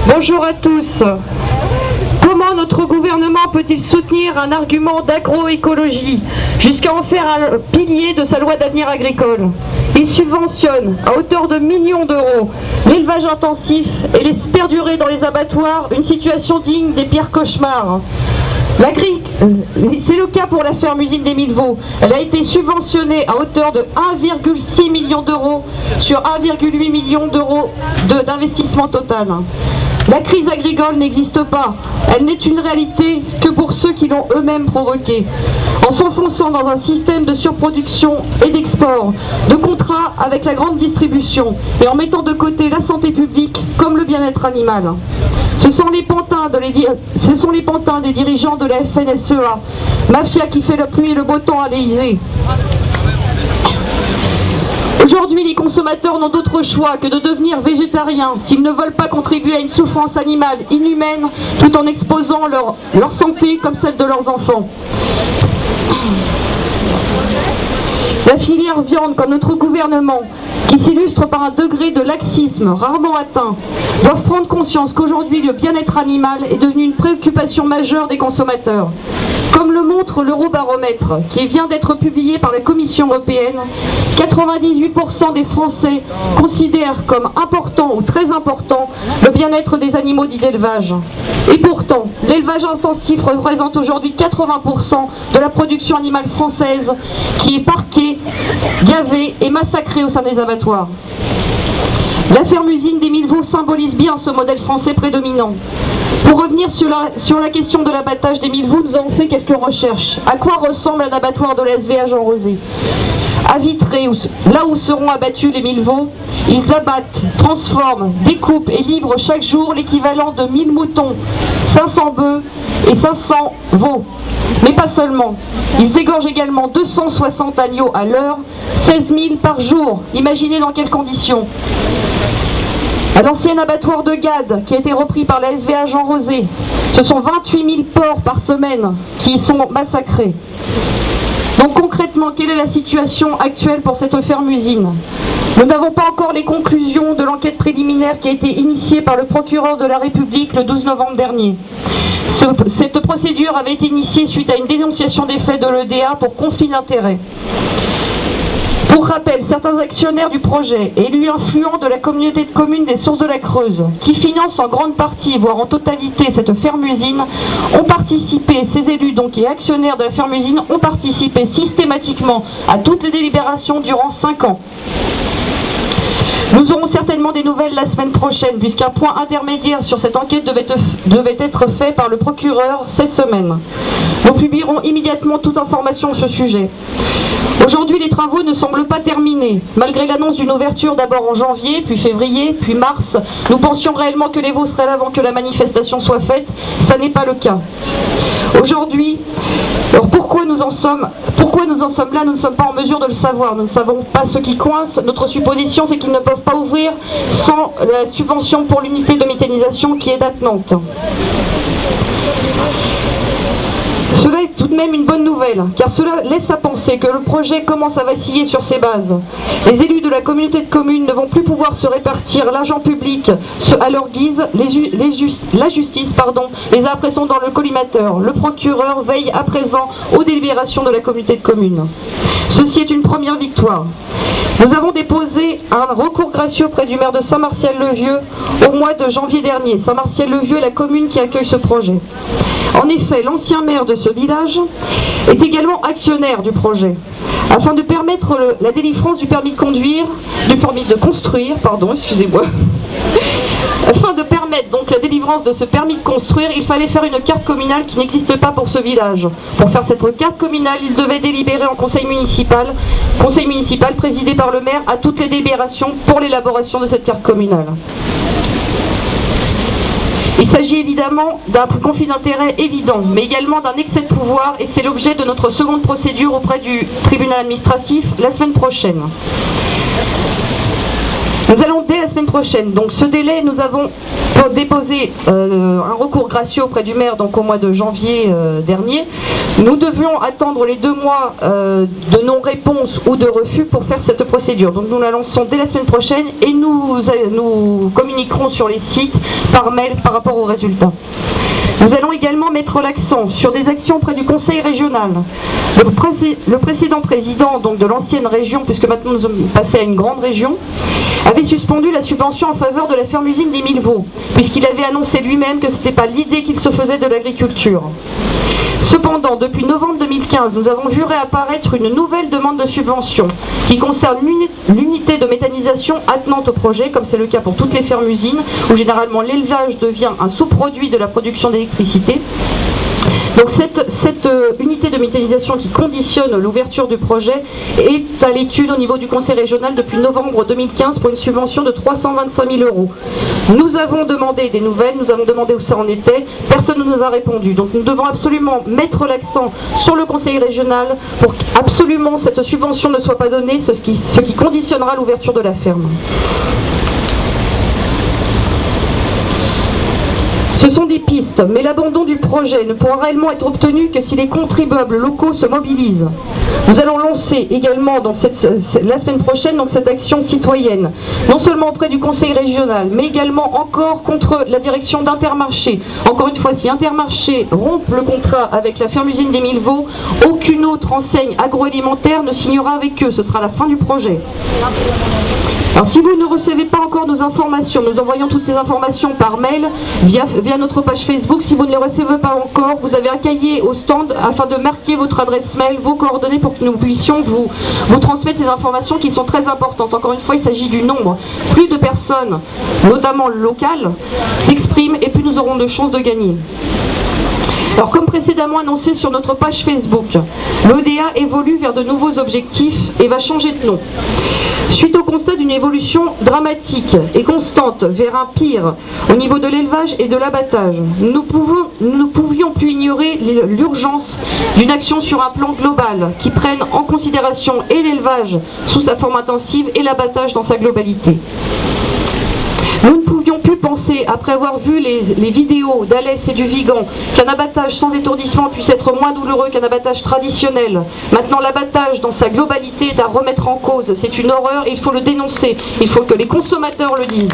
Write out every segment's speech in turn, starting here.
Bonjour à tous. Comment notre gouvernement peut-il soutenir un argument d'agroécologie jusqu'à en faire un pilier de sa loi d'avenir agricole? Il subventionne à hauteur de millions d'euros l'élevage intensif et laisse perdurer dans les abattoirs une situation digne des pires cauchemars. C'est le cas pour la ferme-usine d'Émile Vaux. Elle a été subventionnée à hauteur de 1,6 million d'euros sur 1,8 million d'euros d'investissement total. La crise agricole n'existe pas. Elle n'est une réalité que pour ceux qui l'ont eux-mêmes provoquée. En s'enfonçant dans un système de surproduction et d'export, de contrats avec la grande distribution et en mettant de côté la santé publique comme le bien-être animal. Ce sont les pantins des dirigeants de la FNSEA, mafia qui fait la pluie et le beau temps à l'Élysée. Aujourd'hui, les consommateurs n'ont d'autre choix que de devenir végétariens s'ils ne veulent pas contribuer à une souffrance animale inhumaine tout en exposant leur santé comme celle de leurs enfants. La filière viande, comme notre gouvernement, qui s'illustre par un degré de laxisme rarement atteint, doivent prendre conscience qu'aujourd'hui le bien-être animal est devenu une préoccupation majeure des consommateurs. Comme le montre l'Eurobaromètre, qui vient d'être publié par la Commission européenne, 98% des Français considèrent comme important ou très important le bien-être des animaux dits d'élevage. Et pourtant, l'élevage intensif représente aujourd'hui 80% de la production animale française qui est parquée, gavée et massacrée au sein des abattoirs. La ferme-usine d'Émile Vaux symbolise bien ce modèle français prédominant. Pour revenir sur la question de l'abattage d'Émile Vaux, nous avons fait quelques recherches. À quoi ressemble un abattoir de la SVA Jean Rosé? À Vitré, là où seront abattus les 1000 veaux, ils abattent, transforment, découpent et livrent chaque jour l'équivalent de 1000 moutons, 500 bœufs et 500 veaux. Mais pas seulement. Ils égorgent également 260 agneaux à l'heure, 16 000 par jour. Imaginez dans quelles conditions. À l'ancien abattoir de Gade, qui a été repris par la SVA Jean Rosé, ce sont 28 000 porcs par semaine qui y sont massacrés. Donc concrètement, quelle est la situation actuelle pour cette ferme-usine? Nous n'avons pas encore les conclusions de l'enquête préliminaire qui a été initiée par le procureur de la République le 12 novembre dernier. Cette procédure avait été initiée suite à une dénonciation des faits de l'EDA pour conflit d'intérêts. Pour rappel, certains actionnaires du projet, élus influents de la communauté de communes des Sources de la Creuse, qui financent en grande partie, voire en totalité, cette ferme-usine, ont participé, ces élus donc et actionnaires de la ferme-usine ont participé systématiquement à toutes les délibérations durant 5 ans. Nous aurons certainement des nouvelles la semaine prochaine, puisqu'un point intermédiaire sur cette enquête devait être fait par le procureur cette semaine. Nous publierons immédiatement toute information sur ce sujet. Aujourd'hui, les travaux ne semblent pas terminés. Malgré l'annonce d'une ouverture d'abord en janvier, puis février, puis mars, nous pensions réellement que les veaux seraient là avant que la manifestation soit faite. Ça n'est pas le cas. Aujourd'hui, alors pourquoi nous en sommes là? Nous ne sommes pas en mesure de le savoir. Nous ne savons pas ce qui coince. Notre supposition, c'est qu'ils ne peuvent pas ouvrir sans la subvention pour l'unité de méthanisation qui est attenante. Cela est tout de même une bonne nouvelle, car cela laisse à penser que le projet commence à vaciller sur ses bases. Les élus de la communauté de communes ne vont plus pouvoir se répartir l'argent public à leur guise. La justice les a appréciés dans le collimateur. Le procureur veille à présent aux délibérations de la communauté de communes. Ceci est une première victoire. Nous avons déposé un recours gracieux auprès du maire de Saint-Martial-le-Vieux au mois de janvier dernier. Saint-Martial-le-Vieux est la commune qui accueille ce projet. En effet, l'ancien maire de ce village est également actionnaire du projet. Afin de permettre la délivrance du permis de conduire, Afin de permettre donc la délivrance de ce permis de construire, il fallait faire une carte communale qui n'existe pas pour ce village. Pour faire cette carte communale, il devait délibérer en conseil municipal présidé par le maire à toutes les délibérations pour l'élaboration de cette carte communale. Il s'agit évidemment d'un conflit d'intérêts évident, mais également d'un excès de pouvoir, et c'est l'objet de notre seconde procédure auprès du tribunal administratif la semaine prochaine. Nous allons dès la semaine prochaine. Donc ce délai, nous avons déposé un recours gracieux auprès du maire donc au mois de janvier dernier. Nous devions attendre les 2 mois de non-réponse ou de refus pour faire cette procédure. Donc nous la lançons dès la semaine prochaine et nous communiquerons sur les sites par mail par rapport aux résultats. Nous allons également mettre l'accent sur des actions auprès du conseil régional. Le précédent président donc, de l'ancienne région, puisque maintenant nous sommes passés à une grande région, avait suspendu la subvention en faveur de la ferme-usine d'Émile Vaux, puisqu'il avait annoncé lui-même que ce n'était pas l'idée qu'il se faisait de l'agriculture. Cependant, depuis novembre 2015, nous avons vu réapparaître une nouvelle demande de subvention qui concerne l'unité de méthanisation attenante au projet, comme c'est le cas pour toutes les fermes-usines, où généralement l'élevage devient un sous-produit de la production d'électricité. Donc cette unité de méthanisation qui conditionne l'ouverture du projet est à l'étude au niveau du conseil régional depuis novembre 2015 pour une subvention de 325 000 €. Nous avons demandé des nouvelles, nous avons demandé où ça en était, personne ne nous a répondu. Donc nous devons absolument mettre l'accent sur le conseil régional pour qu'absolument cette subvention ne soit pas donnée, ce qui conditionnera l'ouverture de la ferme. Ce sont des pistes, mais l'abandon du projet ne pourra réellement être obtenu que si les contribuables locaux se mobilisent. Nous allons lancer également donc, la semaine prochaine donc, cette action citoyenne, non seulement auprès du conseil régional, mais également encore contre la direction d'Intermarché. Encore une fois, si Intermarché rompt le contrat avec la ferme-usine d'Émile Vaux, aucune autre enseigne agroalimentaire ne signera avec eux. Ce sera la fin du projet. Alors si vous ne recevez pas encore nos informations, nous envoyons toutes ces informations par mail via notre page Facebook. Si vous ne les recevez pas encore, vous avez un cahier au stand afin de marquer votre adresse mail, vos coordonnées pour que nous puissions vous transmettre ces informations qui sont très importantes. Encore une fois, il s'agit du nombre. Plus de personnes, notamment locales, s'expriment et plus nous aurons de chances de gagner. Alors comme précédemment annoncé sur notre page Facebook, l'EDA évolue vers de nouveaux objectifs et va changer de nom. Suite au constat d'une évolution dramatique et constante vers un pire au niveau de l'élevage et de l'abattage, nous ne pouvions plus ignorer l'urgence d'une action sur un plan global qui prenne en considération et l'élevage sous sa forme intensive et l'abattage dans sa globalité. Nous ne pouvions plus penser, après avoir vu les vidéos d'Alès et du Vigan, qu'un abattage sans étourdissement puisse être moins douloureux qu'un abattage traditionnel. Maintenant, l'abattage dans sa globalité est à remettre en cause. C'est une horreur et il faut le dénoncer. Il faut que les consommateurs le disent.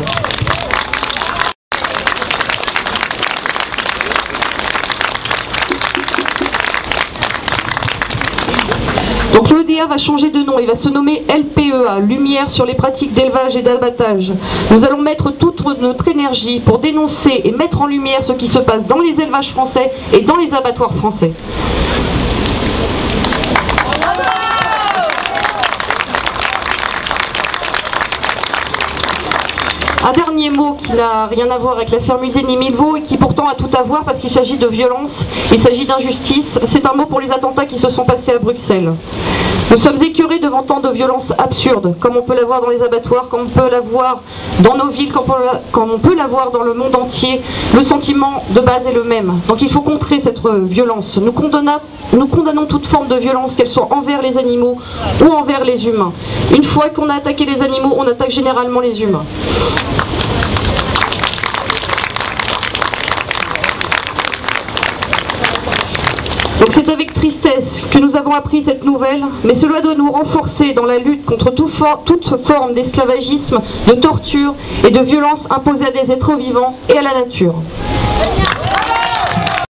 Donc l'EDA va changer de nom, il va se nommer LPEA, Lumière sur les pratiques d'élevage et d'abattage. Nous allons mettre toute notre énergie pour dénoncer et mettre en lumière ce qui se passe dans les élevages français et dans les abattoirs français. Un dernier mot qui n'a rien à voir avec la ferme-usine d'Émile Vaux et qui pourtant a tout à voir parce qu'il s'agit de violence, il s'agit d'injustice. C'est un mot pour les attentats qui se sont passés à Bruxelles. Nous sommes écœurés devant tant de violences absurdes, comme on peut la voir dans les abattoirs, comme on peut la voir dans nos villes, comme on peut la voir dans le monde entier. Le sentiment de base est le même. Donc il faut contrer cette violence. Nous condamnons toute forme de violence, qu'elle soit envers les animaux ou envers les humains. Une fois qu'on a attaqué les animaux, on attaque généralement les humains. Donc c'est avec tristesse que nous avons appris cette nouvelle, mais cela doit nous renforcer dans la lutte contre toute forme d'esclavagisme, de torture et de violence imposée à des êtres vivants et à la nature.